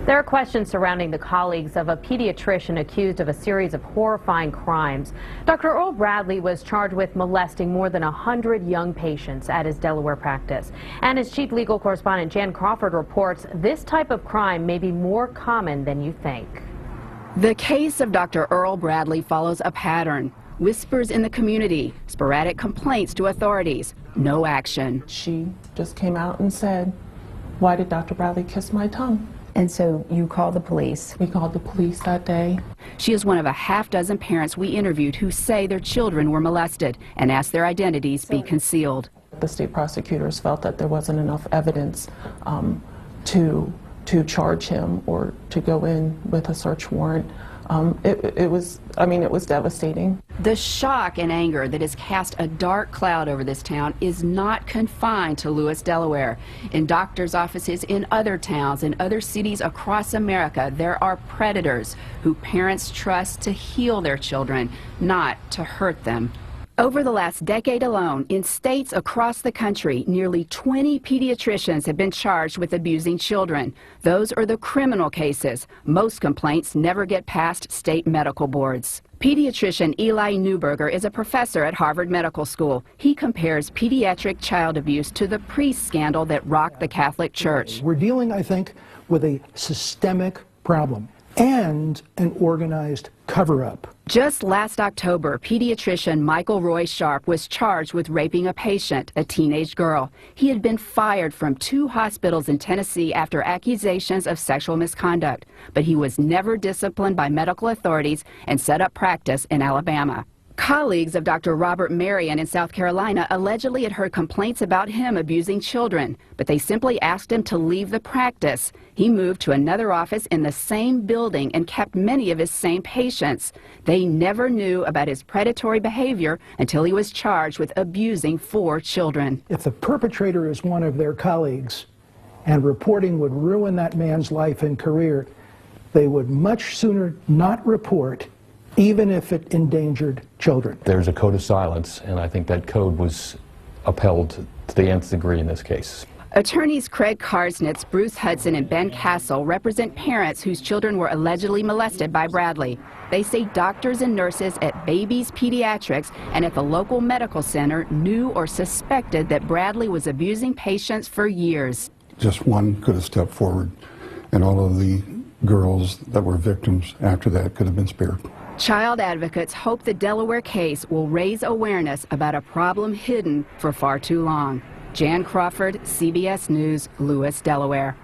There are questions surrounding the colleagues of a pediatrician accused of a series of horrifying crimes. Dr. Earl Bradley was charged with molesting more than 100 young patients at his Delaware practice. And as chief legal correspondent Jan Crawford reports, this type of crime may be more common than you think. The case of Dr. Earl Bradley follows a pattern. Whispers in the community, sporadic complaints to authorities, no action. She just came out and said, "Why did Dr. Bradley kiss my tongue?" And so you called the police? We called the police that day. She is one of a half-dozen parents we interviewed who say their children were molested and asked their identities be concealed. The state prosecutors felt that there wasn't enough evidence to charge him or to go in with a search warrant. It was devastating. The shock and anger that has cast a dark cloud over this town is not confined to Lewis, Delaware. In doctors' offices in other towns and other cities across America, there are predators who parents trust to heal their children, not to hurt them. Over the last decade alone, in states across the country, nearly 20 pediatricians have been charged with abusing children. Those are the criminal cases. Most complaints never get past state medical boards. Pediatrician Eli Newberger is a professor at Harvard Medical School. He compares pediatric child abuse to the priest scandal that rocked the Catholic Church. We're dealing, I think, with a systemic problem and an organized cover-up. Just last October, pediatrician Michael Roy Sharp was charged with raping a patient, a teenage girl. He had been fired from 2 hospitals in Tennessee after accusations of sexual misconduct, but he was never disciplined by medical authorities and set up practice in Alabama. Colleagues of Dr. Robert Marion in South Carolina allegedly had heard complaints about him abusing children, but they simply asked him to leave the practice. He moved to another office in the same building and kept many of his same patients. They never knew about his predatory behavior until he was charged with abusing 4 children. If the perpetrator is one of their colleagues and reporting would ruin that man's life and career, they would much sooner not report, even if it endangered children. There's a code of silence, and I think that code was upheld to the nth degree in this case. Attorneys Craig Karsnitz, Bruce Hudson, and Ben Castle represent parents whose children were allegedly molested by Bradley. They say doctors and nurses at Babies Pediatrics and at the local medical center knew or suspected that Bradley was abusing patients for years. Just one could have stepped forward, and all of the girls that were victims after that could have been spared. Child advocates hope the Delaware case will raise awareness about a problem hidden for far too long. Jan Crawford, CBS News, Lewis, Delaware.